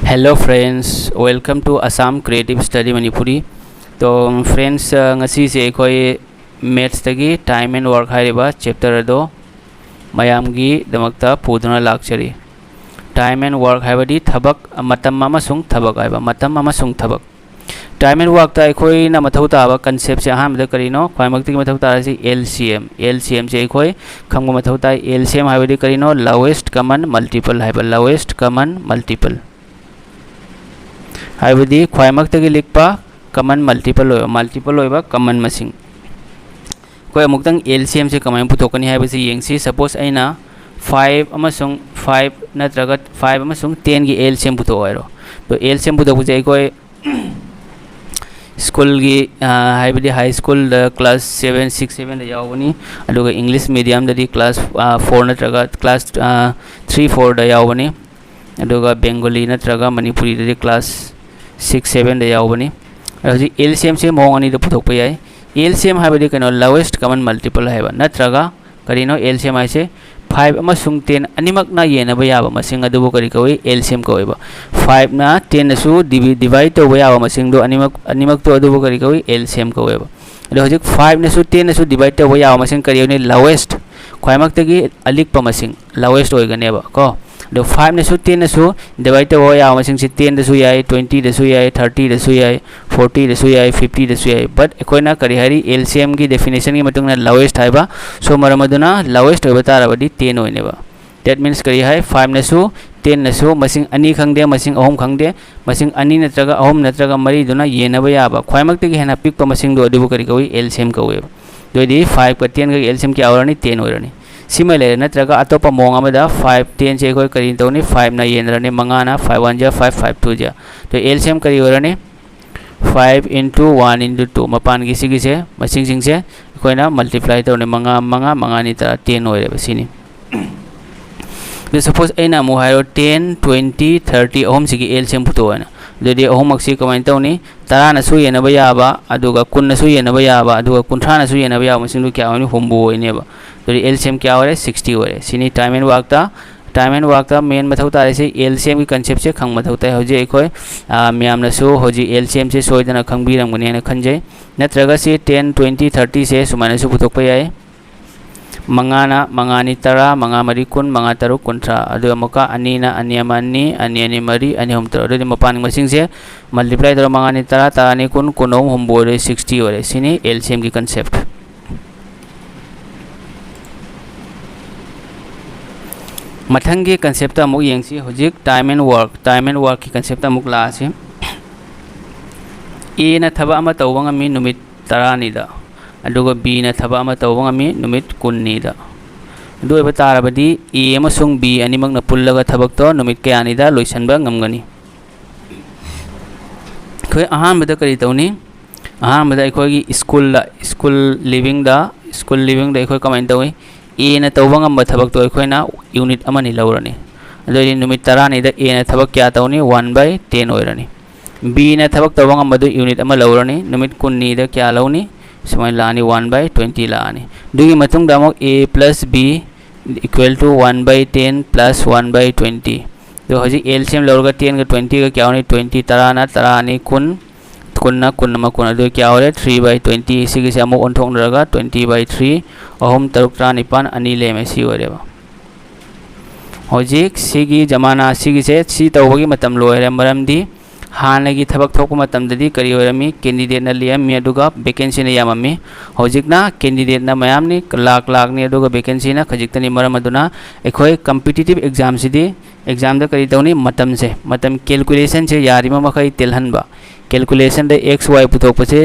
Hello friends, welcome to Assam Creative Study Manipuri. तो friends ngasi se koi maths tagi time and work hariba chapter ado mayam gi damakta puduna lakchari. Time and work haibadi thabak matam amasung thabak haiba matam amasung thabak. Time and work ta koi na mathau ta ba concept se aham da karino khaimakti mathau ta si LCM se koi khangma mathau ta LCM haibadi karino lowest common multiple haiba lowest common multiple. हाइबदी ख्वाइमक्तगी लिखपा common multiple होइबा कमन मसिंग कोई अमुक्तंग LCM से कमाई पुथोकनी हाइबसी येंगसी suppose अइना 5 अमसुंग 5 नत्रगा 5 अमसुंग 10 की LCM पुथोयरो तो LCM पुथोकुजे कोई school की हाइबदी high school class 7 6 7 दा यावनी अदुगा English medium ददी class 4 नत्रगा class 3 4 दा यावनी अदुगा Bengali नत्रगा Manipuri ददी class 6 7 दा यावनी हजी एलसीएम से मोंग अनि द पुथोकप याय एलसीएम हाबदी कनो लोवेस्ट कॉमन मल्टीपल हाइबा नत्रगा करिनो एलसीएम आइसे 5 अमसुंग 10 अनिमक ना येनबा याबा मसिंग अदुबो करि कवै एलसीएम कवैबा 5 ना 10 सु डिवाइड तो याबा मसिंग दो अनिमक तो अदुबो करि कवै एलसीएम कवैबा अदो हजी 5 ना सु 10 सु डिवाइड तो याबा मसिंग करियोने लोवेस्ट ख्वाइमक्तगी अलिकपा मसिंग लोवेस्ट ओइगनेबा को दो 5 ने सु 10 ने सु डिवाइड तो या मसिंग से 10 दसु याय 20 दसु याय 30 दसु याय 40 दसु याय 50 दसु याय बट एकोइना करि हरि एलसीएम की डेफिनेशन की मतुंगना लोवेस्ट हाइबा सो मरमदुना लोवेस्ट होबा ताराबदी 10 होइनेबा दैट मीन्स करि हाय 5 ने सु 10 ने सु मसिंग अनि खंगदे मसिंग अहोम खंगदे मसिंग अनि नत्रगा अहोम नत्रगा मरी दुना येनबा याबा ख्वाइमक्तगी हेना पिकपा मसिंग दो अदुबो करि कवि एलसीएम कवै दोदी 5 का 10 का एलसीएम की आवरणी 10 होइरनी सिमले नत्रगा अतोपा मोंग अमदा 5 10 से कोई करी तोनी 5 ना येनरने मंगा ना 5 1 जा 5 5 2 जा तो एलसीएम करी होरने 5 into 1 into 2 मपान की सिगी से मसिंग सिंग से कोई ना मल्टीप्लाई तोने मंगा मंगा मंगा नि ता 10 होरे बसिनी तो सपोज एना मो हायो 10 20 30 ओम सिगी एलसीएम पुतो है दे ओम अक्सी कमाइन तोनी तरा नसु येनबा याबा अदुगा कुन नसु येनबा याबा अदुगा कुंठा नसु येनबा याबा मसिंग क्या होनी होमबो होइनेबा तो एलसीएम क्या हो रहा है 60 हो रहा है सिनी टाइम एंड वर्क मेन मथौ तारे से एलसीएम की कंसेप्ट से खंग मथौ ताय होजे एकोय म्याम नसु होजी एलसीएम से सोइदना खंगबीरम गने न खंजे नत्रगा से 10 20 30 से सुमानसु पुथोकप याय मंगाना मंगानी तरा मंगा मरी कुन मंगा तरु कुंठा अदु अमुका अनीना अनियम अनि अनियनि मरी अनिहम तरु अदु मपान मसिंग से मल्टीप्लाई तरु मंगानी तरा तानी कुन कुनोम हमबो 60 हो रहे सिनी एलसीएम की कंसेप्ट मथंग के कंसेप्ट अमुक येंगसी होजिक टाइम एंड वर्क की कंसेप्ट अमुक लासे ए न थबा अमा तौबंग मी नुमित 10 निदा अदुगा बी न थबा अमा तौबंग मी नुमित 19 निदा अदु एबा ताराबदी ए अमसुंग बी अनिमक न पुल्लगा थबक तो नुमित कया निदा लोइसनबा ngमगनी खय अहान बदा करी तौनी अहान बदा एखोगी स्कूल लिविंग दा एखोय कमाइन तौई ए न तौबंग अम थबक तो एखोयना यूनिट अमनि लौरनी अदोई नुमित 10 निदा ए न थबक क्या तौनी 1/10 ओइरनी बी न थबक तौबंग अम यूनिट अम लौरनी नुमित 19 निदा क्या लौनी समय लानी 1/20 लानी दुगी मतुंग दामो a plus b equal to 1/10 plus 1/20 तो हजी एलसीएम लौरगा 10 का 20 का क्या होनी 20 10 ना 10 नि कुन कुन्ना कुन्नमा कुन अदु क्या हो रे 3/20 सिगी से अमो ओंथोंग रगा 20/3 अहोम तरुक त्रा निपान अनि लेमे सी ओरेबा होजिक सिगी जमाना सिगी से सी तौबगी मतम लोयरे मरमदी हानगी थबक थोक मतम ददी करी ओरमी कैंडिडेट न लिया मी अदुगा वैकेंसी ने याममी होजिकना कैंडिडेट न मयामनी लाख लाख ने अदुगा वैकेंसी न खजिकतनी मरम अदुना एखोय कॉम्पिटिटिव एग्जाम सिदी एग्जाम द करी तौनी मतम से मतम कैलकुलेशन से यारिमा मखै तेलहनबा कैलकुलेशन द एक्स वाई पुथोकपसे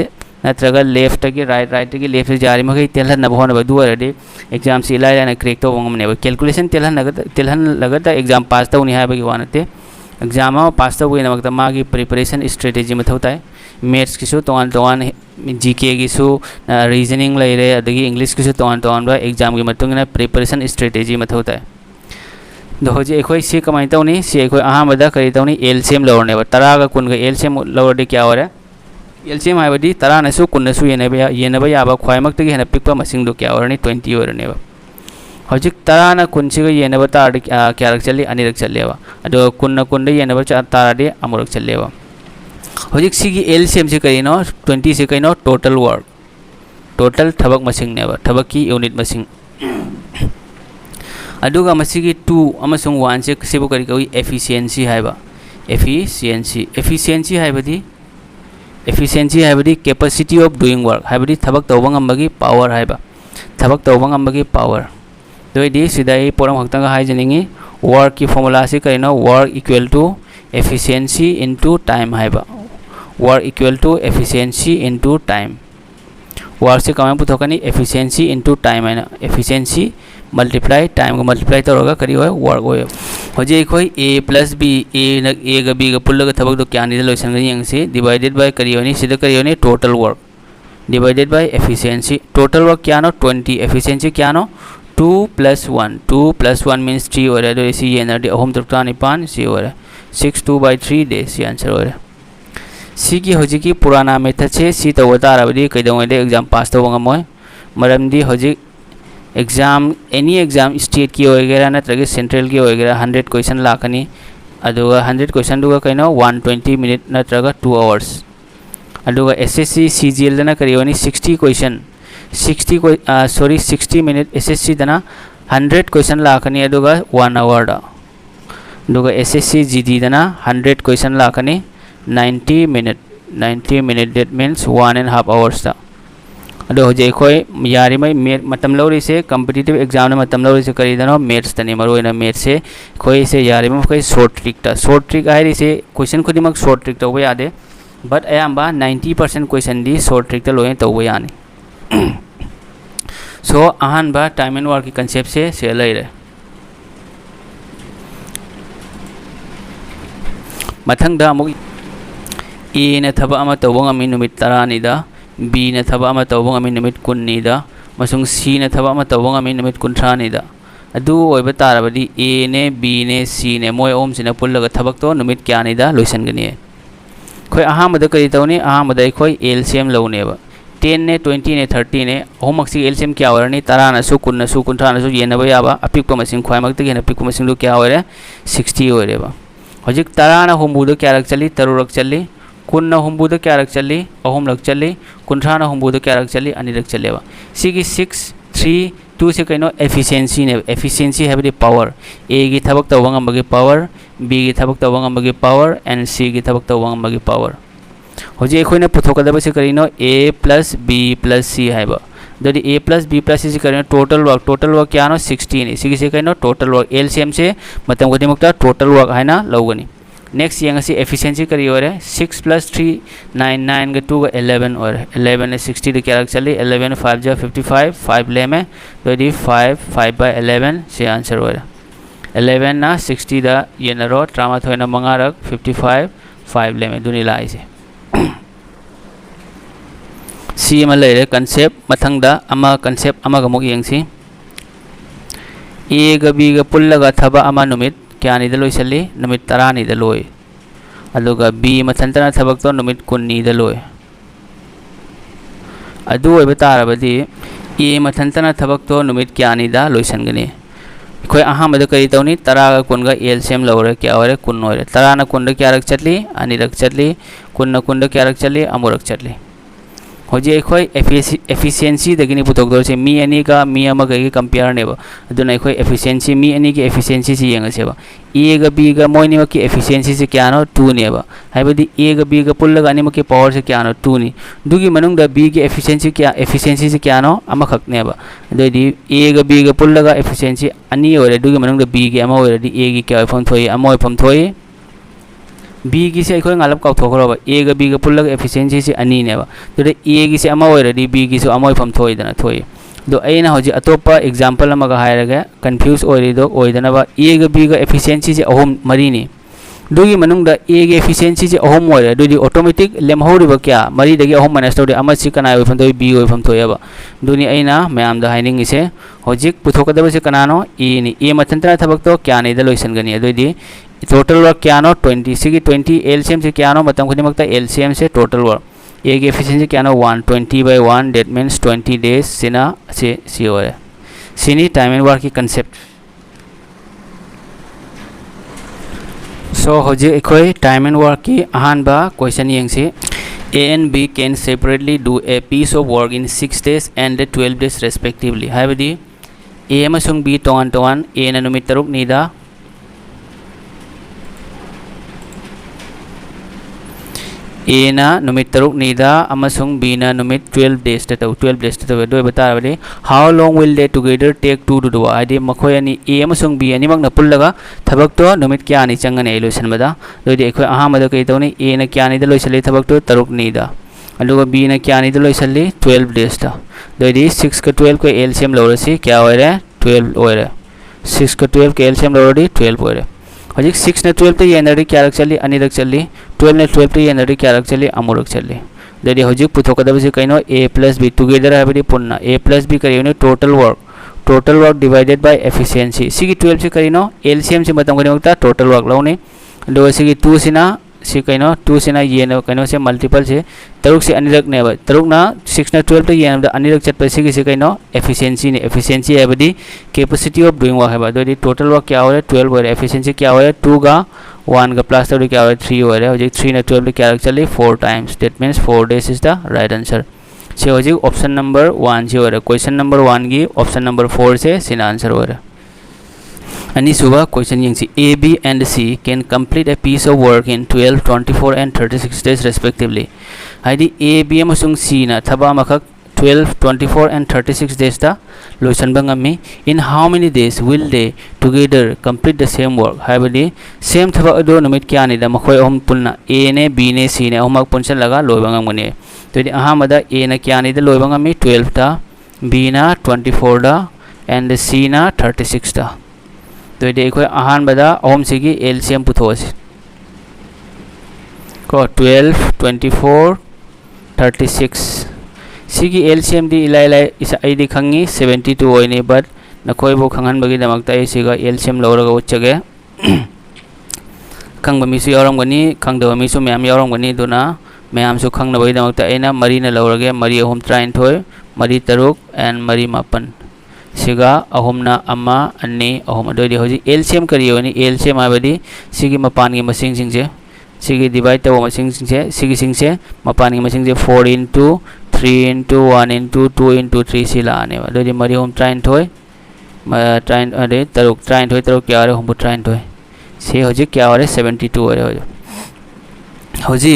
नत्रगा लेफ्ट की राइट की लेफ्ट जारी मखै तेलहन न होनबा दुवरदे एग्जाम से इलाय न क्रेक तो वंगमने कैलकुलेशन तेलहन लगत एग्जाम पास तौनी हाबगी वानते एग्जाम पास तौबगी नमकता मागी प्रिपरेशन स्ट्रेटेजी मथौ ताय मैथ्स किसु तोन तोन जीके किसु रीजनिंग लेरे अदगी इंग्लिश किसु तोन तोन बा एग्जाम की मतुंगना प्रिपरेशन स्ट्रेटेजी मथौ ताय दोजे एखोय से कमाई तौनी से एखोय अहामदा करी तौनी एलसीएम लौरने 10 का कुन का एलसीएम लौरदे क्या होरे एलसीएम हाइबदी 10 नसु कुन नसु येनबा याबा ख्वाइमक्तगी हेना पिकपा मसिंग दो क्या होरनी 20 होरनेबा हजिक तराना कुनसिगा येनबा तारदि क्यारक चल्ली अनिरक चल्लेबा अदो कुन्ना कुन्दा येनबा तारदि अमुरक चल्लेबा हजिक सिगी एलसीएम से करिनो 20 से करिनो टोटल वर्क टोटल थबक मसिंग नेबा थबक की यूनिट मसिंग अदुगा मसिगी 2 अमसुंग 1 से सेबो करि कई एफिशिएंसी हाइबा एफिशिएंसी हाइबदी कैपेसिटी ऑफ डूइंग वर्क हाइबदी थबक तौबा ngambagi पावर हाइबा थबक तौबा ngambagi पावर दोइदि सिदाई पोरम हक्तंगा हाइजनिंगी वर्क की फॉर्मूला से करिनो work equal to efficiency into time हाइबा work equal to efficiency into time work से कमाय पुथोकनी एफिशिएंसी इनटू टाइम है एफिशिएंसी मल्टीप्लाई टाइम को मल्टीप्लाई तौरगा करी होय वर्क होय होजे खोय a प्लस b a गा b गा पुल्लगा थबक दो क्या नि लोसन गनि यंगसे डिवाइडेड बाय करी होनी सिदा करी होनी total work divided by efficiency total work क्या नो 20 एफिशिएंसी क्या नो 2 + 1 मींस 3 हो रहा है तो इसी ये एनर्जी होम तक निपान सी हो रहा है 6/2/3 डेज सी आंसर हो रहा है सी की होजी की पुराना मेथड से सी तो बता रहा है कईदे एग्जाम पास तो मोय मरमदी होजी एग्जाम एनी एग्जाम स्टेट की होगेरा नत्रगे सेंट्रल की होगेरा 100 क्वेश्चन लाकनी अदुगा 100 क्वेश्चन दुगा कइनो 120 मिनट नत्रगा 2 आवर्स अदुगा एसएससी सीजीएल दना करियोनी 60 क्वेश्चन 60 मिनट एसएससी दना 100 क्वेश्चन लाकनी अदुगा 1 आवर दा अदुगा एसएससी जीडी दना 100 क्वेश्चन लाकनी 90 मिनट दैट मीन्स 1.5 आवर्स दा अदो होजे खोय यारी मै मतम लौरी से कॉम्पिटिटिव एग्जाम ने मतम लौरी से करीदनो मैथ्स तने मरोइना मैथ्स से खोय से यारी में खोय शॉर्ट ट्रिक आइरी से क्वेश्चन खुदिमक शॉर्ट ट्रिक तो यादे बट अयाम्बा 90% क्वेश्चन दी शॉर्ट ट्रिक लोय तो यानी सो अहन बा टाइम एंड वर्क की कंसेप्ट से लेरे मथंग दा अमुक ए ने थबा अमा तौबंग अमी नुमित 30 B ने थबा अमा तौबंग अमी नुमित 19 मसुंग C ने थबा अमा तौबंग अमी नुमित 30 अदु ओइबा ताराबदी A ने B ने C ने मोय ओम सिना पुल्लगा थबक तो नुमित क्यानिदा लोइसनगनी खोय अहामदा करि तौनी अहामदा खोय LCM लौनेबा 10 ने 20 ने 30 ने होमक्सी LCM क्या होरनी 30 नसु 19 नसु 19 नसु येनबा याबा अपिकपा मसिंग ख्वाइमक्ता गेना अपिकपा मसिंग दु क्या होरे 60 होरेबा हजिक 30 ना होमबुदो क्या रक चली तरुरक चली 19 होमबुदो क्या रक चली अहोम लक चली 19 ना होमबुदो क्या रक चली अनिरक चलेबा सिगी 6 3 2 से कइनो एफिशिएंसी ने एफिशिएंसी हैबदी पावर A की थबक तवंग अमगे पावर B की थबक तवंग अमगे पावर एंड C की थबक तवंग अमगे पावर होजे एखोइना पुथोकदबा से करिनो A + B + C हैबा ददी A + B + C से करिनो टोटल वर्क क्या नो 16 ने सिगी से करिनो टोटल वर्क LCM से मतम गदिमक्ता टोटल वर्क हैना लौगनी नेक्स्ट यंगसी एफिशिएंसी करी और 6 + 3 9 9 के 2 11 और 11 ने 60 दे क्या रख चली 11 5 जा 55 5 ले में तो दी 5/11 से आंसर हो 11 ना 60 दा ये नरो ट्रामा थोइना मंगा रख 55 5 ले में दुनी लाई से सी में ले कंसेप्ट मथंग दा अमा कंसेप्ट अमा गमुक यंगसी A गा B गा पुल्लगा थबा अमा नुमित क्या निद लोइसली नुमित 30 निद लोय अदुगा B मथंतना थबक तो नुमित 19 निद लोय अदु ओइबा ताराबदी A मथंतना थबक तो नुमित क्या निदा लोइसनगनी खोय अहामद करी तौनी 30 गा 19 गा LCM लौरे क्या होरे 19 होरे 30 ना 19 क्या रख चटली अनिरक चटली 19 क्या रख चटली अमुरक चटली होजे खोय एफिशिएंसी दगिनी पुथोकदो से मी अनि का मी अमा गई कंपेयर नेबा अदुना खोय एफिशिएंसी मी अनि की एफिशिएंसी से यंगसेबा A गा B गा मोइनी की एफिशिएंसी से क्या नो 2 नेबा हाइबदी A गा B गा पुल्लगा अनि की पावर से क्या नो 2 नि दुगी मनुंग दा B की एफिशिएंसी से क्या नो अमा खक नेबा दोदी A गा B गा पुल्लगा एफिशिएंसी अनि होरे दुगी मनुंग दा B की अमा होरे दी A की क्या फम थोई अमा फम थोई B की से खोय ngalam काउ थोखरोबा A गा B गा पुल्लगा एफिशिएंसी से अनि नेबा दोदे A की से अमा होरे दी B की से अमा फम थोई दना थोई दो अना होजी अतोपा एग्जांपल अमगा हायरगा कंफ्यूज ओरिदो ओइदनबा A गा B गा एफिशिएंसी से अहोम मरीनी दुगी मनुंग दा A गा एफिशिएंसी से अहोम ओरे दुदी ऑटोमेटिक लेमहौरिबा क्या मरी दगी अहोम माइनस तोदे अमा सि कनाय ओइफम तोय B ओइफम तोयबा दुनी अना मयाम दा हाइनिंग इसे होजिक पुथोकदबा से कनानो A नि A मथंतना थबक तो क्या नै दा लोइसनगनी दुदी टोटल वर्क क्या नो 20 सिगी 20 LCM से क्या नो मतम खुदिमक्ता LCM से टोटल वर्क A की एफिशिएंसी क्या नो 120/1 दैट मीन्स 20 डेज सिना से सी हो सिनी टाइम एंड वर्क की कंसेप्ट सो होजे एकोई टाइम एंड वर्क की अहानबा क्वेश्चन यंगसी A and B can separately do a piece of work in 6 days and 12 days respectively. हाइबदी A अमसुंग B तोंगान तोंगान A ना नुमित तरुक नीदा A ना नुमित तरुक नीदा अमसुंग B ना नुमित 12 days ततौ 12 days ततौ दो बता रहे how long will they together take to do आइदे मखोय अनि A अमसुंग B अनि मगना पुल्लगा थबक तो नुमित क्या अनि चंगने इलुशन बदा दोदि एखोय अहा मद कई तौनी A ना क्या नि द लोइसले थबक तो तरुक नीदा अदुगा B ना क्या नि द लोइसले 12 days ता दोदि 6 का 12 को LCM लौरसी क्या होरे 12 होरे 6 का 12 के LCM लौरदी 12 होरे हजिक 6 ने 12 तो ये एनर्जी क्या रख चली अनिरक चली 12 ने 12 तो ये एनर्जी क्या रख चली अमुरक चली दोदि हजिक पुथोकदब से कइनो A plus B टुगेदर हाइबदी पुन्ना A plus B करियोने total work divided by efficiency सिगी 12 से करिनो LCM से मतम करिनो टोटल वर्क लौने दो सिगी 2 सिना सी कइनो 2 सिना ये न कइनो से मल्टीपल से तरुक से अनिरक ने तरुक ना 6 ने 12 तो ये न अनिरक चट पे सिगी से कइनो एफिशिएंसी ने एफिशिएंसी हाइबदी कैपेसिटी ऑफ डूइंग वर्क हाइबा दोदि टोटल वर्क क्या होरे 12 होरे एफिशिएंसी क्या होरे 2 का 1 का प्लस तो क्या होरे 3 होरे हजिक 3 ने 12 क्या रख चली 4 times that means 4 days is the right answer से हजिक ऑप्शन नंबर 1 से होरे क्वेश्चन नंबर 1 की ऑप्शन नंबर 4 से सिन आंसर होरे अनि सुबह क्वेश्चन यंगसी A, B and C can complete a piece of work in 12, 24 and 36 days respectively. हाइदी A, B अमसुंग C ना थबा मखक 12, 24 and 36 days ता lotion बंगमी in how many days will they together complete the same work हाइबदी same थबा अदो नुमित क्या निदा मखोय हम Pulna A ने B ने C ने हम पुंसन लगा लोय बंगमने तो यदि अहा मदा A ना क्या निदा लोय बंगमी 12 ता B ना 24 दा and C ना 36 ता तो देखो अहान बदा ओम सिगी एलसीएम पुथोस को 12 24 36 सिगी एलसीएम दी इलाइला इस आईडी खंगी 72 होइने बट नखोय बो खंगन बगी दमकता इसिगा एलसीएम लौरगा उच्चगे खंग बमिसु यारमगनी खंग दबमिसु मैम यारमगनी दुना मैम सु खंग नबगी दमकता एना मरी न लौरगे मरी अहुम 39 मरी तरुक एंड मरी मापन सिगा अहुमना अम्मा अन्नी अहुम दोदि होजि एलसीएम करियोनी एलसीएम आबदी सिगी मपान की मसिंग सिंगसे सिगी डिवाइड तब मसिंग सिंगसे सिगी सिंगसे मपान की मसिंग से 4 into 3 into 1 into 2 into 3 सिला आने वा दोदि मरी होम ट्राइन थोय ट्राइन अरे तरुक ट्राइन थोय तरुक क्या रे होम ट्राइन थोय से होजि क्या रे 72 रे होजि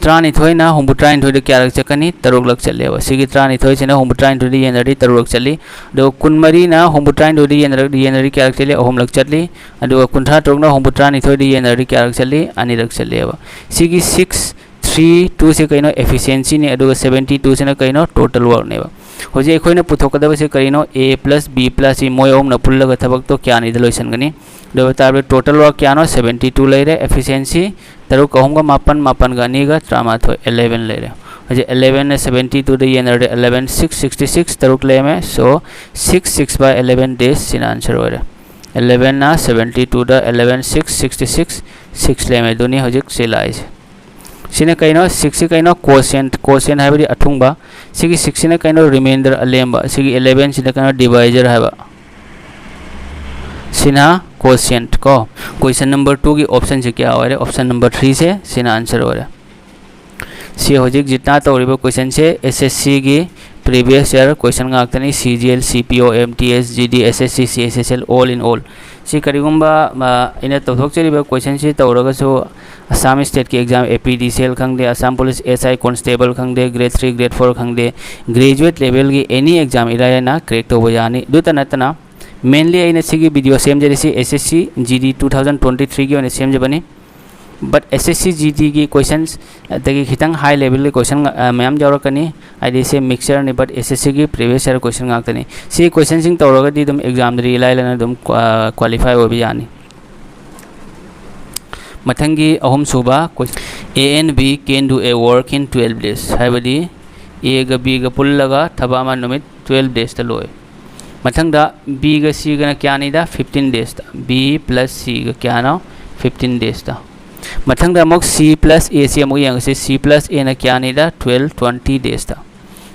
त्रानी थोय ना होम ट्राइन थोय क्या रख चकनी तरुक लग चले वा सिगी त्रानी थोय से ना होम ट्राइन थोय ये नरी तरुक चली दो कुनमरी ना होम ट्राइन थोय ये नरी क्या रख चले होम लग चली दो कुंठा तरुक ना होम ट्रानी थोय ये नरी क्या रख चली अनि रख चले वा सिगी 6 3 2 से कइनो एफिशिएंसी ने अदो 72 से ना कइनो टोटल वर्क ने वा होजे एखोयना पुथोकदब से करिनो A plus B plus C मोय ओम न पुल्लगा थबक तो क्या नि दलोइसन गनी दो ताबे टोटल वर्क क्या नो 72 लेरे एफिशिएंसी तरुक कहूंगा मापन मापन गनी गा त्रामा थो 11 लेरे होजे 11 ने 72 दे ये नरे 11 666 तरुक ले में सो 6 by 11 days सिन आंसर होरे 11 ना 72 दा 11 666 6 ले में दोनी होजे सिलाइज सिने कइनो 6 कइनो कोशेंट हाइबदी अथुंगबा सिगी 6 ने कइनो रिमाइंडर अलेम्बा सिगी 11 सिने कइनो डिवाइजर हाइबा सिना कोशेंट को क्वेश्चन नंबर 2 की ऑप्शन से क्या हो रहा है ऑप्शन नंबर 3 से सिना आंसर हो रहा है सी होजिक जितना तो रिबो क्वेश्चन से एसएससी की प्रीवियस ईयर क्वेश्चन का आक्तनी CGL CPO MTS GD SSC CSSL all in all सी करिगुंबा इन तौथोक चरिबो क्वेश्चन से तौरगसो असम स्टेट की एग्जाम एपीडीसीएल खंगदे असम पुलिस एसआई कांस्टेबल खंगदे ग्रेड 3 ग्रेड 4 खंगदे ग्रेजुएट लेवल की एनी एग्जाम इरायना क्रैक तो बजानी दुता नतना मेनली अइना सिगी वीडियो सेम जरिसी एसएससी जीडी 2023 की ओने सेम जबनी बट एसएससी जीडी की क्वेश्चंस दगी खितंग हाई लेवल के क्वेश्चन मैम जावरकनी आइदि से मिक्सचर ने बट एसएससी की प्रीवियस ईयर क्वेश्चन गाक्तनी सी क्वेश्चन सिंग तौरगदी दम एग्जाम दरी इलाइलना दम क्वालिफाई हो बियानी मथंगी अहम सुबा A and B can do a work in 12 days हाइबदी A ग B ग पुल्लगा थबामा नुमित 12 days ता लोय मथंगदा B ग C ग क्या निदा 15 days ता B plus C ग क्या ना 15 days ता मथंगदा मक C plus A से अमुक यंग से C plus A ना क्या निदा 12 20 days ता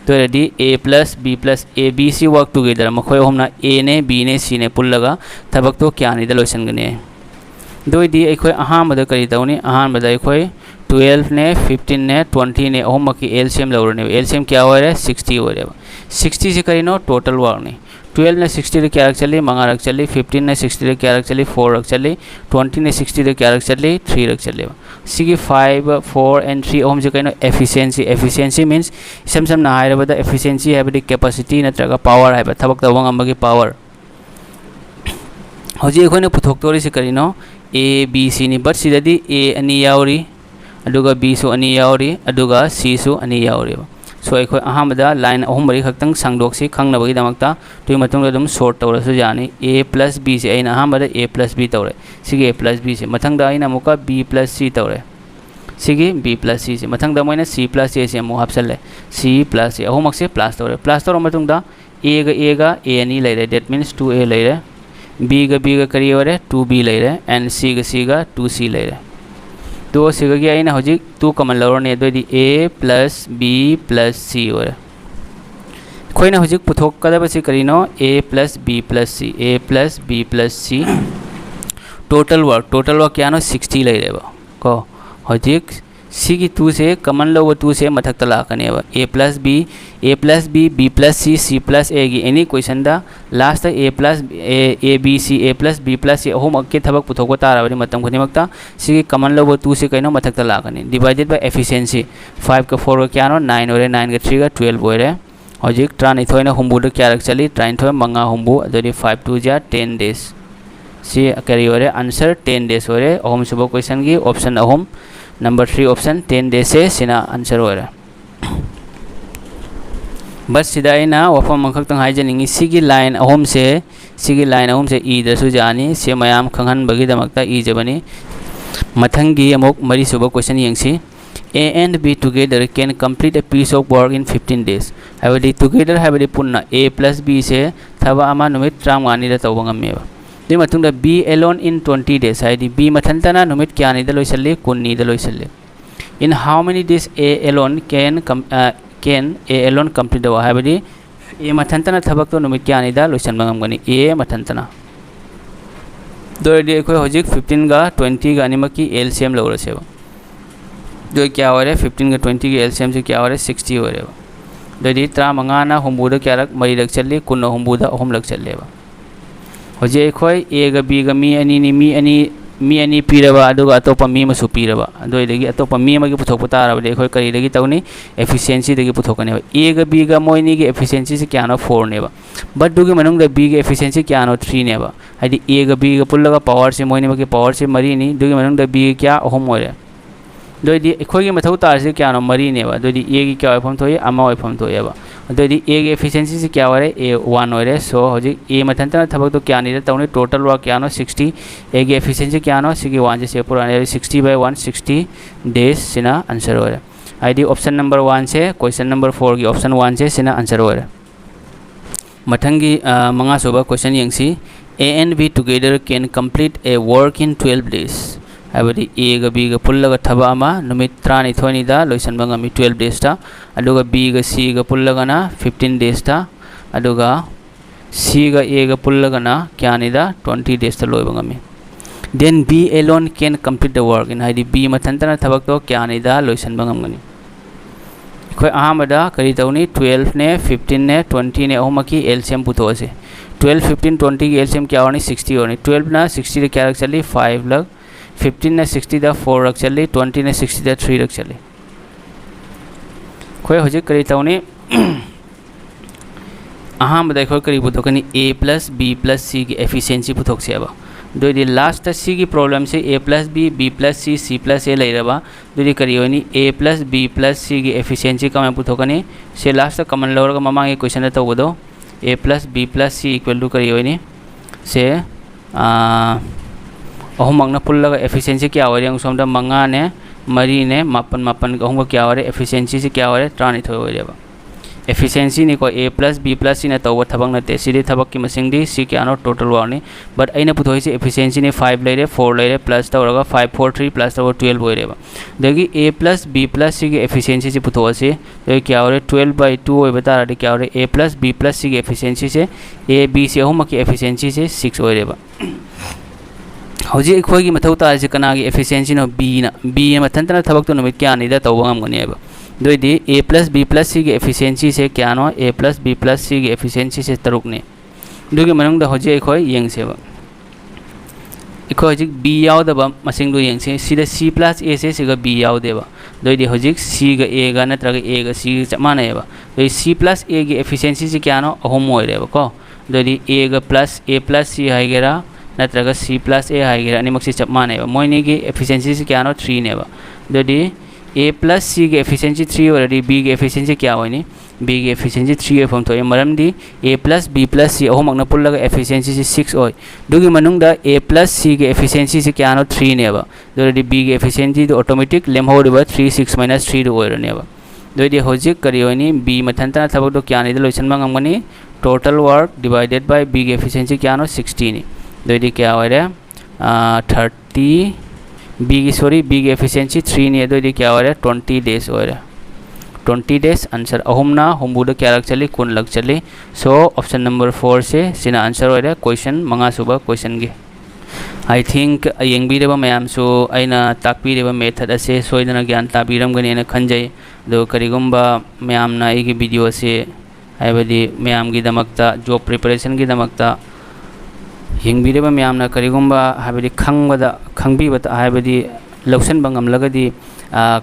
दोरदी a plus b plus a b c work together मखोय Hamna a ने b ने c ने पुल्लगा थबक तो क्या निदा लोइसनगने दोइदी अखोय अहामदा करी तौनी अहामदा अखोय 12 ने 15 ने 20 ने अहमकी एलसीएम लौरने एलसीएम क्या हो रे 60 हो रे 60 से करिनो टोटल वर्क ने 12 ने 60 रे क्या रख चली मंगा रख चली 15 ने 60 रे क्या रख चली 4 रख चली 20 ने 60 रे क्या रख चली 3 रख चली सिगी 5 4 and 3 ओम जे कइनो एफिशिएंसी मींस सम सम ना हायरे बदा एफिशिएंसी हैबडी कैपेसिटी नत्रगा पावर हैब थबक तवंग अमगी पावर हौजी अखोने पुथोक्तोरी से करिनो a b c नि बट सिददी a अनि यावरी अदुगा b सु अनि यावरी अदुगा c सु अनि यावरी सो अखोय अहामदा लाइन अहुम मरी खक्तंग सांगदोक्सी खंगनबगी दमकता तुइ मतुंग दम शॉर्ट तौरसु जानी a plus b से अइना अहामदा a plus b तौरे सिगे a plus b से मथंगदा अइना मुका b plus c तौरे सिगे b plus c से मथंगदा मोइना c plus a से मु हापसले c plus a अहुमक से प्लस तौरे प्लस तौर मतुंगदा a गा a अनि लैरे दैट मींस 2a लैरे b गा करी ओरे 2b लैरे एंड c गा 2c लैरे तो सिगगी आइना हजिक 2 कमन लौरने दोदी a plus b plus c ओरे खोइना हजिक पुथोक कदबसी करिनो a plus b plus c total work क्या नो 60 लैरेबा को हजिक सिगी 2 से कमन लो 2 से मथक तला कनेबा a plus b b plus c plus a गी एनी क्वेश्चन दा last a plus a b c a plus b plus c home अक्के थबक पुथोको ताराबनी मतम खनिमक्ता सिगी कमन लो 2 से कइनो मथक तला कने डिवाइडेड बाय एफिशिएंसी 5 का 4 का क्या नो 9 ओरे 9 का 3 का 12 ओरे हजिक ट्रान इथोइना हुम्बु द क्या रख चली ट्राइन थो मंगा हुम्बु अदरी 5 2 जा 10 डेज सी करी ओरे आंसर 10 डेज ओरे ओम सुबो क्वेश्चन गी option Ahom number 3 option 10 days से सिना आंसर ओरे बस सिदाइना वफम मखक्तंग हाइजनिंगी सिगी लाइन अहोम से ई दसु जानी से मयाम खंगहन बगी दमकता ई जबनी मथंगी अमुक मरी सुबो क्वेश्चन यंगसी A and B together can complete a piece of work in 15 days हाइबडी टुगेदर हाइबडी पुन्ना A plus B से थबा अमा नुमित ट्रामगानी दा तौबा ngam they मतुंगदा B alone in 20 days हाइदी B मथंतना नुमित Kayani दा लोइसल्ले कुन्नी दा लोइसल्ले in how many days A alone can A alone complete the हाइबडी A मथंतना थबक तो नुमित क्यानी दा लोइसन ngam गनी A मथंतना दोरे कोई हजिक 15 गा 20 गा अनिमकी LCM लौरसेबा जो क्या हो रहा है 15 का 20 के एलसीएम से क्या हो रहा है 60 हो रहा है दोदी त्रा मंगाना हुम्बुदा क्या रख मरी लग चले कुन हुम्बुदा अहम लग चलेबा होजे खोय ए गा बी गा मी अनि पीरबा अदुगा अतोपा मी मसु पीरबा दोइदगी अतोपा मी मगे पुथोक पतारबा दे खोय करी लगी तौनी एफिशिएंसी दगी पुथोकनेबा ए गा बी गा मोइनी के एफिशिएंसी से क्या नो 4 नेबा बट दुगे मनुंग दा बी के एफिशिएंसी क्या नो 3 नेबा हाइदी ए गा बी गा पुल्लगा पावर से मोइनी मगे पावर से मरी नि दुगे मनुंग दा बी क्या अहम होरे दोदी अखोगी मथौ तारसे क्या नो मरी नेबा दोदी ए की क्या ओइफम थोय अमा ओइफम थोयबा दोदी ए के एफिशिएंसी से क्या होरे ए 1 होरे सो होजी ए मथंतना थबक तो क्या नि तौने टोटल वर्क क्या नो 60 ए के एफिशिएंसी क्या नो सिगी 1 से पूरा 60 by 1 60 डेज सिना आंसर होरे आईडी ऑप्शन नंबर 1 से क्वेश्चन नंबर 4 की ऑप्शन 1 से सिना आंसर होरे मथंगी मंगा सोबा क्वेश्चन यंगसी A and B together can complete a work in 12 days हाइबडी ए गा बी गा पुल्लगा थबा अमा नुमित 3 दा लोइसन बंगमी 12 डेज ता अदुगा बी गा सी गा पुल्लगाना 15 डेज ता अदुगा सी गा ए गा पुल्लगाना क्यानी दा 20 डेज ता लोय बंगमी then B alone can complete the work in हाइडी बी मथंतना थबक तो क्यानी दा लोइसन बंगमगनी खोय अहामदा करी तौनी 12 ने 15 ने 20 ने ओमकी एलसीएम पुथोसे 12 15 20 की एलसीएम क्या होनी 60 होनी 12 ना 60 रे क्या रख चली 5 लग 15 ने 60 दा 4 रख चली 20 ने 60 दा 3 रख चली खोय हजिक करी तौनी अहामदा खोय करी पुथोकनी A plus B plus C की एफिशिएंसी पुथोकसेबा दोदी लास्ट सी की प्रॉब्लम से A plus B B plus C C plus A लैरबा दोदी करी होनी A plus B plus C की एफिशिएंसी कम पुथोकनी से लास्ट कमन लौरगा ममांगे क्वेश्चन तौबदो A plus B plus C equal to करी होनी से अहुमंगना पुल्लगा एफिशिएंसी क्या हो रही है सोमदा मंगा ने मरी ने मापन अहुम क्या हो रहे एफिशिएंसी से क्या हो रहे ट्रानित हो रहा efficiency ni ko a plus b plus ina tawba thabak na te sidi thabak ki masing di si kya no total war ni but aina puthoi se efficiency ni 5 leire 4 leire plus tawraga 5 4 3 plus tawra 12 hoire ba dagi a plus b plus si ki efficiency se putho ase to kya hore 12 by 2 hoye bata ra kya hore a plus b plus si ki efficiency se a b se hum ki efficiency se 6 hoire ba hoji ekhoi gi mathau ta se kana gi efficiency no b mathan tana thabak to numit kya ni da tawba ngam gani ba दोदी a plus b plus c की efficiency से क्या no a plus b plus c की efficiency से तरुक ने दोगे Manang the होजे इखोय young से इखोय जिक b याव दबा मसिंग दो यंग से सीधा c plus a से सिगा b याव देबा दोदी होजिक c गा a गा नत्रगा a गा c चमाने बा दोदी c plus a की efficiency से क्या नो अहोम होय रेबा को दोदी a गा plus a plus c हाइगेरा नत्रगा c plus a हाइगेरा अनि मक्सी चमाने बा मोइनी की efficiency से क्या नो 3 ने बा दोदी a plus c की efficiency 3 already b की efficiency क्या होय नि b की efficiency 3 फॉर्म तो मरम दी a plus b plus c Ahom अगना पुल्लगा efficiency से 6 होय दुगी मनुंग दा a plus c की efficiency से क्या नो 3 ने बा already b की efficiency तो automatic लेम हो रिबा 3 6 minus 3 होय रने बा दोदी होजिक करी होय नि b मथंता थबक तो क्या नि द लोइसन मंगम गनी total work divided by b की efficiency क्या नो 60 नि दोदी क्या होय रे 30 b की सॉरी b की efficiency 3 नहीं है तो ये क्या हो रहा है 20 days हो रहा है 20 days आंसर अहुम ना हम बुढ़े क्या लग चली कौन लग चली सो ऑप्शन नंबर 4 से सीना आंसर हो रहा है क्वेश्चन मंगा सुबह क्वेश्चन के आई थिंक यंग भी रेबा मैम सो आइना ताकपी रेबा मेथड असे सोइदना ज्ञान ताबीरम गने न खंजय दो करिगुम्बा मैम ना एगी वीडियो से आइबदी मैम की दमकता जॉब प्रिपरेशन की दमकता हिंगबीरेबा मैमना करिगुम्बा हाबदी खंगबदा खंगबीबता हाबदी लौसन बंगमलगदी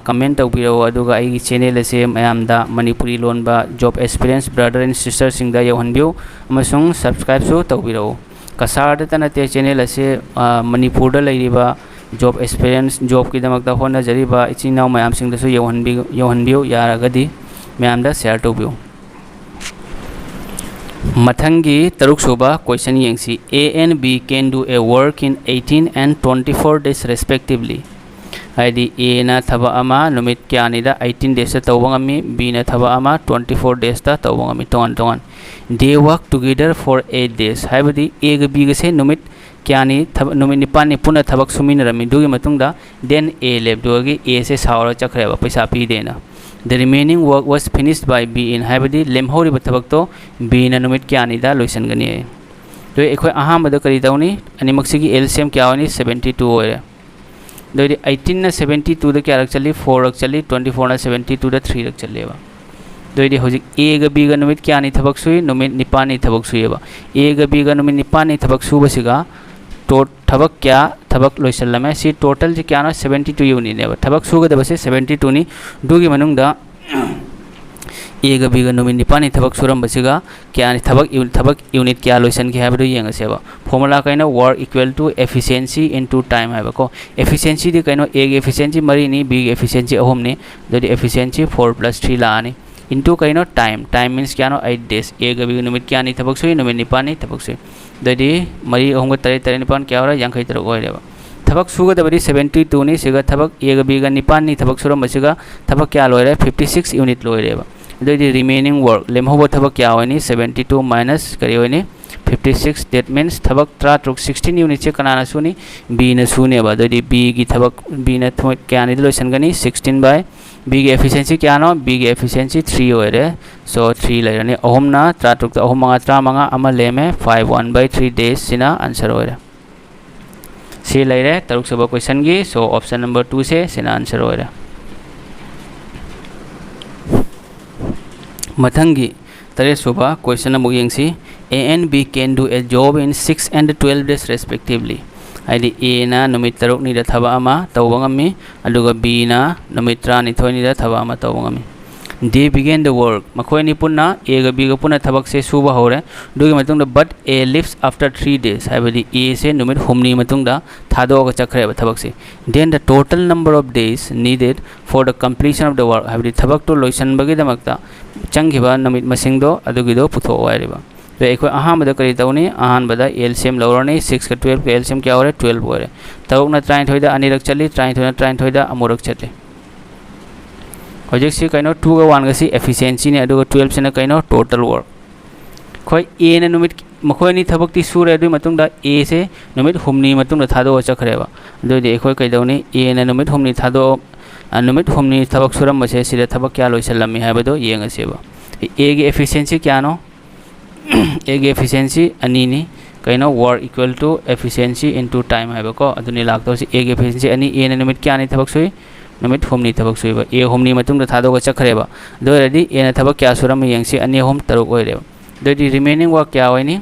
कमेंट तौबिरो अदुगा आइगी चैनल से मैमदा मणिपुरी लोनबा job experience brother and sister सिंगदा यौहनबियो अमसुंग सब्सक्राइब सो तौबिरो कसारदा तनते चैनल से मणिपुरदा लैरिबा जॉब एक्सपीरियंस जॉब की दमकता होनजरिबा इचिनाव मैम सिंगदसु यौहनबियो यारगदी मैमदा शेयर तौबियो मथंगी तरुक सुबा क्वेश्चन यंगसी a and b can do a work in 18 and 24 days respectively आइदी a ना थबा अमा नुमित क्या निदा 18 days तवंगमी b ना थबा अमा 24 days ता तवंगमी तोन they work together for 8 days हाइबदी a ग b ग से नुमित क्या नि थब नुमित निपानी पुनः थबक सुमिन रमी दुगी मतुंगदा then a लेब दुगी a से सावरा चखरेबा पैसा पी देना The remaining work was finished by B in हाइबदी लेमहोरी बथबक तो B ना नुमित क्या निदा लोइसन गनी है तो एखोय अहाम बद करी तौनी अनिमक्सी की LCM क्या होनी 72 होय दो 18 ना 72 द क्या रख चली 4 रख चली 24 ना 72 द 3 रख चलेबा दो होजिक A ग B ग नुमित क्या नि थबक सुई नुमित निपानी थबक सुईबा A ग B ग नुमित निपानी थबक सुबसिगा तो थबक क्या थबक लोइसलमे सी टोटल जे क्या ना 72 यूनिट ने थबक सुगदब से 72 नि दुगी मनुंगदा A ग B ग नुमित निपानी थबक सुरम बसिगा क्या नि थबक यूनिट क्या लोइसन के हाबदो यंगसेबा फॉर्मूला काइनो work equal to efficiency into time हाबको एफिशिएंसी दि काइनो A ग एफिशिएंसी मरी नि B ग एफिशिएंसी अहोम नि दि एफिशिएंसी 4 + 3 लानी इनटू काइनो टाइम मीन्स क्या नो 8 days A ग B ग नुमित क्या नि थबक सुई नुमित निपानी थबक सुई दि मरी अहोम ग तरे निपान क्या हो रहा यांखै तरक होइरेबा थबक सुगदबरी 72 नि सिगा थबक A ग B ग निपान नि थबक सुरम बसिगा थबक क्या लोइरे 56 यूनिट लोइरेबा दि रिमेनिंग वर्क लेमहोबो थबक क्या होइनी 72 माइनस करी होइनी 56 दैट मीन्स थबक 16 यूनिट से कनाना सुनी B न सुनेबा दि B की थबक B न क्या नि लोइसन गनी 16 बाय B की एफिशिएंसी क्या नो B की एफिशिएंसी 3 होइरे सो 3 लैरने अहोम ना 36 अहोम मंगा 3 मंगा अमा लेमे 5 days सिना आंसर होइरे सी लैरे तरुक सब क्वेश्चन गी सो ऑप्शन नंबर 2 से सिना आंसर होइरे मथंगी तरे सुबह क्वेश्चन अमुक यंगसी A and B can do a job in 6 and 12 days respectively आइदी A ना नुमित तरुक नि द थबा अमा तवंगमी अदुगा B ना नुमित 3 नि द थबा अमा तवंगमी they began the work मखोय नि पुन्ना A ग B ग पुन्ना थबक से सुबह होरे दुगी मतुंग द but A leaves after 3 days हाइबदी A से नुमित हुमनी मतुंग द थादोग चखरे थबक से then the total number of days needed for the completion of the work हाइबदी थबक तो लोइसन बगे दमकता चंगिबा नुमित मसिंग दो अदुगी दो पुथो वाइरिबा तो एक अहामद करी तौनी अहानबद LCM लौरनी 6 का 12 का LCM क्या हो रहा है 12 हो रहा है तरुक ना 33 अनिरक चली 33 ना 33 अमुरक चले हजिक से कहीं 2 का 1 का एफिशिएंसी ने 12 से कहीं टोटल वर्क खोई ए ने नुमित मखोनी थबक सूरे ए से नुमित हुमनी थादो चखरेबा अखोई कईदौनी ए ने नुमित हुमनी थादो नुमित हुमनी थबक सूरम से सिद थबक क्या लोइसलमी है येंगसेबा ए की एफिशिएंसी क्या नो ए की एफिशिएंसी अनी कहीं work equal to efficiency into time है अदुनी लातो से ए की एफिशिएंसी अनी ए ने नुमित क्या थबक सुई नुमित हुमनी थबक सुईबा ए हुमनी थादो चखरेबा दोरदी ए ने थबक क्या सूरम येंगसी अनी हुम तरुक ओइरेबा दोदी रिमेनिंग वर्क क्या होनी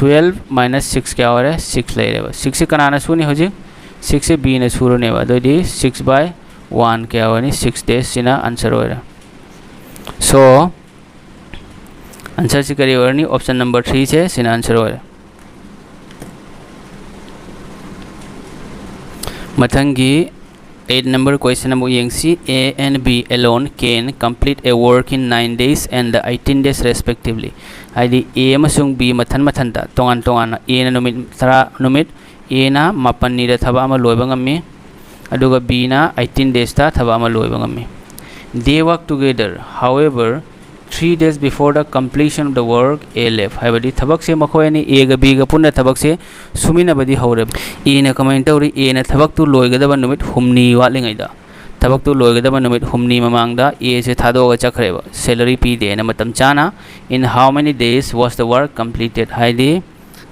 12 - 6 क्या हो रहा है 6 ले रहे 6 से कनाना सुनी हो जी 6 से बी ने सुरने बा दोदी 6/1 क्या होनी 6 days सिना आंसर हो रहा सो आंसर से करी होनी ऑप्शन नंबर 3 से सिना आंसर हो रहा मथंगी 8 number question Amu यंगसी A and B alone can complete a work in 9 days and 18 days respectively. हाइदी A अमसुंग B मथन ता तोंगान A ना नुमित A ना मापन नीर थबा अमा लोइबंग अम्मी अदुगा B ना 18 days ता थबा अमा लोइबंग अम्मी. They work together. However, 3 days before the completion of the work A left. हाइबदी थबक से मखोयनी A गा B गा पुन्ना थबक से सुमिना बदी हौरे A ना कमेंट तौरी A ना थबक तु लोइगदब नुमित हुमनी वालिंगैदा थबक तु लोइगदब नुमित हुमनी ममांगदा A से थादोगा चखरेबा सैलरी पी दे ना मतम चाना in how many days was the work completed हाइदी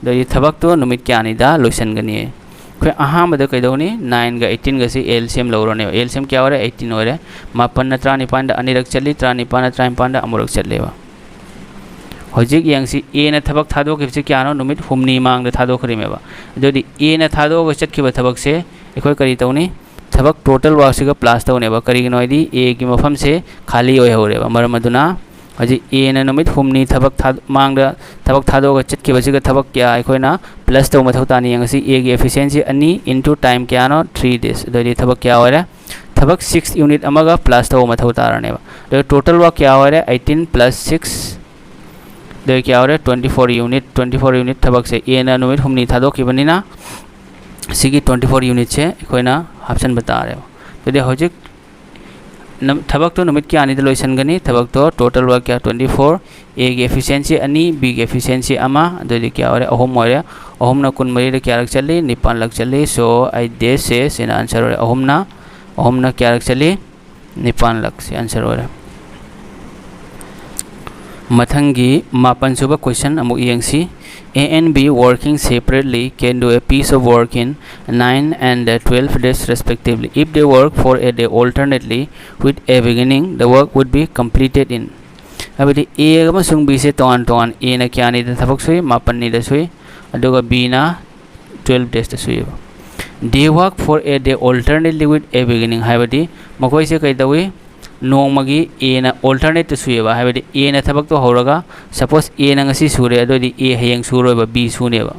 दई थबक तु नुमित क्यानिदा लोइसनगनी है कोई अहामद कईदौनी 9 गा 18 गा से एलसीएम लौरने एलसीएम क्या हो रहा है 18 हो रहा है मापन न 39 अनिरक चली 39 53 अमुरक चलेबा हजिक यंगसी ए न थबक थादो के क्या नो नुमित हुमनी मांग थादो खरीमेबा जोदी ए न थादो ग चटखिबा थबक से एखोय करी तौनी थबक टोटल वर्क से प्लस तौनेबा करीगनोइदी ए की मफम से खाली होय होरेबा मरम अदुना हजी ए न नुमित हुमनी थबक मांग थबक थादो ग चटखिबा से थबक क्या एखोयना प्लस तो मथौ तानी यंगसी ए की एफिशिएंसी अनी इनटू टाइम क्या नो 3 days दोदी थबक क्या हो रहा है थबक 6 यूनिट अमगा प्लस तो मथौ तारनेबा दो टोटल वर्क क्या हो रहा है 18 + 6 दो क्या हो रहा है 24 यूनिट थबक से ए ना नुमित हुमनी थादो किबनिना सिगी 24 यूनिट से एखोयना ऑप्शन बता रहे हो तो दे होजिक थबक तो नुमित क्या आनी लोइसनगनी थबक तो टोटल वर्क क्या 24 ए की एफिशिएंसी अनी बी की एफिशिएंसी अमा दोदी क्या हो रहा है अहुम हो रहा अहुम ना कुन मरी क्या रख चली 9 लग चली सो 8 days से सिना आंसर हो रहा अहुम ना क्या रख चली 9 लग से आंसर हो रहा मथंगी मापन सुबह question Amu यंगसी A and B working separately can do a piece of work in 9 and 12 days respectively. If they work for a day alternately with a beginning, the work would be completed in. अबदी A अमसुंग B से तोंगान A ना क्या नहीं थबक सुई मापन नहीं सुई अदुगा B ना 12 days सुई They work for a day alternately with a beginning. हाइबदी मकोई से कही दवी नोंमगी ए ना ऑल्टरनेट सुएबा हाइबदी ए ना थबक तो होरगा सपोज ए ना ngasi सुरे अदोदी ए हयंग सुरोबा बी सुनेबा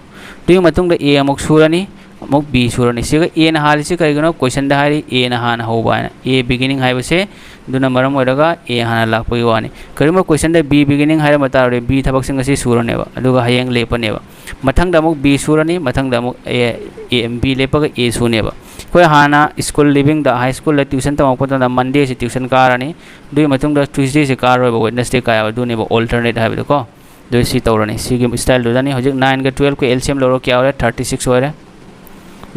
दुई मतुंग द ए अमुक सुरनी अमुक बी सुरनी सिगा ए ना हालिसे करिगनो क्वेश्चन दा हारी ए ना हाना होबा ए बिगिनिंग हाइबसे दुना मरम ओरगा ए हाना लापई वानी करिमो क्वेश्चन दा बी बिगिनिंग हाइरा मतारे बी थबक सिंग ngasi सुरनेबा अदुगा हयंग लेपनेबा मथंग दा अमुक बी सुरनी मथंग दा अमुक ए बी लेपगा ए सुनेबा कोई हाना school living the high school tuition तमको मंडे से ट्यूशन कारनी दुई मतुंग ट्यूसडे से कार वेडनेसडे का दुने ऑल्टरनेट है को दो सी तौरनी सी स्टाइल दुदानी हजिक 9 का 12 को एलसीएम लो क्या हो रहा है 36 हो रहा है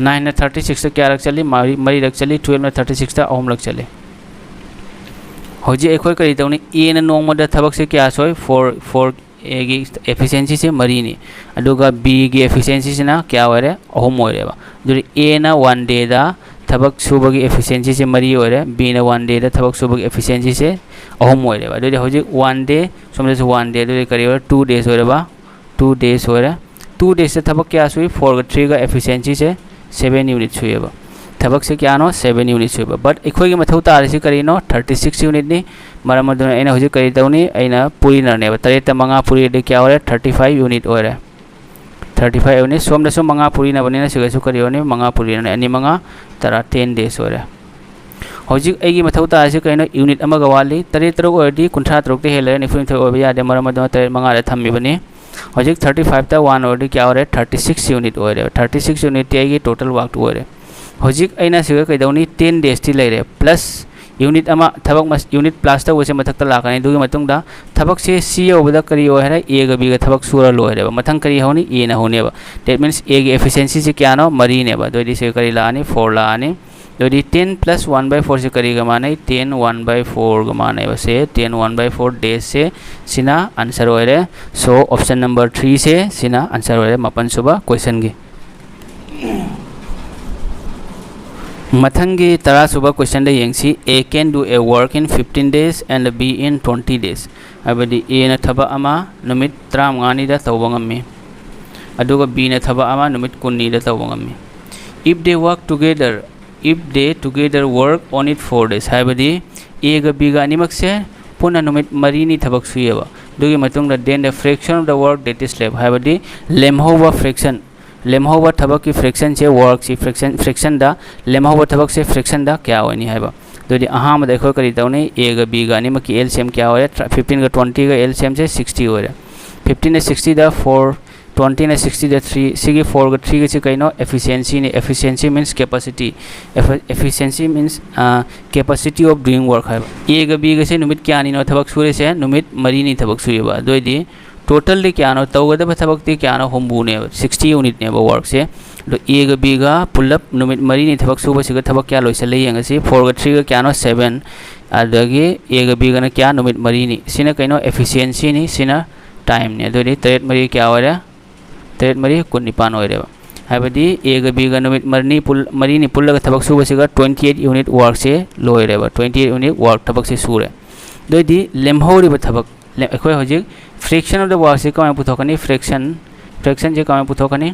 9 ने 36 से क्या रख चली मरी रख चली 12 में 36 था ओम रख चले हजिक एखोय करी तौनी ए ने नोंमदा थबक से क्या सोय 4 ए की एफिशिएंसी से मरीनी अदुगा बी की एफिशिएंसी से ना क्या हो रहा है अहुम हो रहा है ए ना 1 day दा थबक सुबह की एफिशिएंसी से मरी हो रहा है बी ना 1 day दा थबक सुबह की एफिशिएंसी से अहुम हो रहा है हजिक 1 day समझे 1 day दो करी 2 days हो रहा 2 days हो रहा 2 days से थबक क्या सुई 4 3 का एफिशिएंसी से 7 यूनिट सुईबा थबक से क्या नो 7 यूनिट सुईबा बट एखोय की मथौ तारिसे करी नो 36 यूनिट नि मरम अदुना एना हजिक करी तौनी एना पूरी नरनेबा 3 मंगा पूरी दे क्या हो रहा 35 यूनिट हो रहा 35 यूनिट सोम दसो मंगा पूरी ना बने सिगसु करी होने मंगा पूरी ना अनि मंगा तरा 10 days हो रहा हजिक एगी मथौ तारिसे करिनो यूनिट अमगा वाली 3 ओरदी 53 ते हेले निफुन थे ओबे यादे मरम अदुना 3 मंगा रे थम्मी बने हजिक 35 ता 1 ओरदी क्या हो रहा 36 यूनिट हो रहा 36 यूनिट एगी टोटल वर्क हो रहा हजिक अना सिग कईदौनी 10 days ती लेरे प्लस यूनिट अमा थबक यूनिट प्लस तौबसे मथक्ता लाकनी दुगी मतुंगदा थबक से सी ओबदा करी हो है ए ग बी ग थबक सूरा लो है मथंग करी होनी ए ना होने बा दैट मींस ए की एफिशिएंसी से क्या नो मरी ने बा दोदी से करी लानी 4 लानी दोदी 10 प्लस 1/4 से करी ग माने 10 1/4 ग माने बसे 10 1/4 डेज से सिना आंसर होरे सो ऑप्शन नंबर 3 से सिना आंसर होरे मपन सुबा क्वेश्चन की मथंगी तरा सुबह क्वेश्चन दे यंगसी A can do a work in 15 days and B in 20 days अबदी ए न थबा अमा नुमित 35 दा तौबा ngami aduga B न थबा अमा नुमित 19 दा तौबा ngami if they together work on it 4 days हाबदी ए ग B गा अनिमक से पुना नुमित मरी नि थबक सुयेबा दुगी मतुंग द then the fraction of the work that is left हाबदी लेमहोबा फ्रैक्शन लेमहोबा थबक की फ्रैक्शन से वर्क सी फ्रैक्शन दा लेमहोबा थबक से फ्रैक्शन दा क्या होनी है बा दोदी अहाम देखो करी तौने ए ग बी गा अनिमक की एलसीएम क्या हो है 15 का 20 का एलसीएम से 60 हो रहा 15 ने 60 दा 4 20 ने 60 दा 3 सिगी 4 का 3 के कइनो एफिशिएंसी ने efficiency means capacity efficiency means capacity of doing work है ए ग बी ग से नुमित क्या नी नो थबक सुरे से नुमित मरी नी थबक सुये बा दोदी टोटल दे क्या नो तौगदब थबक दे क्या नो होमबू ने 60 यूनिट ने वर्क से दो ए ग बी गा पुलअप नुमित मरी नि थबक सुबह सिग थबक क्या लोइसल यंगसी 4 ग 3 ग क्या नो 7 अदगी ए ग बी गा न क्या नुमित मरी नि सिना कइनो एफिशिएंसी नि सिना टाइम ने दोदी तरेट मरी क्या होरे तरेट मरी कुनिपान होरे हाबदी ए ग बी गा नुमित मरी नि पुल्लग थबक सुबह सिग 28 यूनिट वर्क से लोइरे 28 यूनिट वर्क थबक से सुरे दोदी लेमहोरी ब थबक अखोय होजिक फ्रैक्शन ऑफ द वर्क से कम पुथोकनी फ्रैक्शन से कम पुथोकनी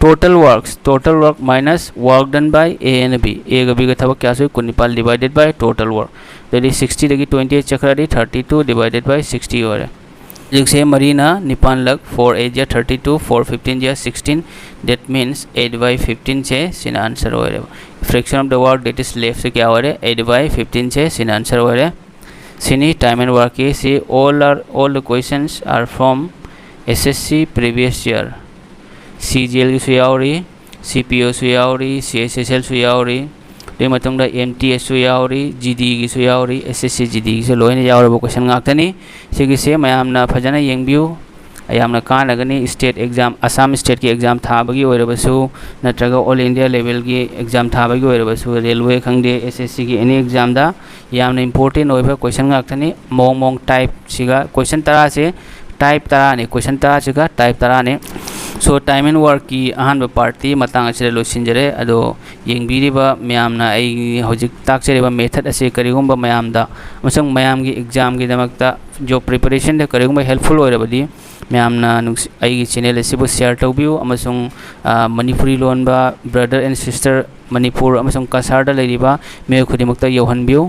total work minus work done by A and B A ग बी ग थबक क्या सो कुनिपाल divided by total work that is 60 दगी 28 चक्रादी 32 डिवाइडेड बाय 60 हो रहा जिसे मरीना निपान लग 4 8 या 32 4 15 या 16 दैट मींस 8 by 15 से सिना आंसर हो रहा fraction of the work that is left से क्या हो रहा 8 by 15 से सिना आंसर हो रहा Sini time and work is all the questions are from SSC previous year. CGL su yauri, CPO su yauri, CSSL su yauri, dei matong da MTS su yauri, GD gi su yauri, SSC GD gi su loine yauri bo question ngaktani sigi se mayam na phajana yengbiu ayamna kan lagani state exam Assam state ki exam thabagi oirabasu natraga all India level ki exam thabagi oirabasu railway khangde SSC ki any exam da yamna important oiba question ngaktani mong type siga question tara se type tara ne question tara siga type tara ne so time and work ki ahan party matang asire losinjare ado yengbiriba mayamna ai hojik taksireba method ase karigumba mayamda amasang mayam gi exam gi damakta jo preparation de karigumba helpful oirabadi मैमना I channel असिबो share तौबियो अमसुंग Manipuri loan बा brother and sister Manipur अमसुंग Kasar दा लेरिबा मे खुदिमक्ता यौहनबियो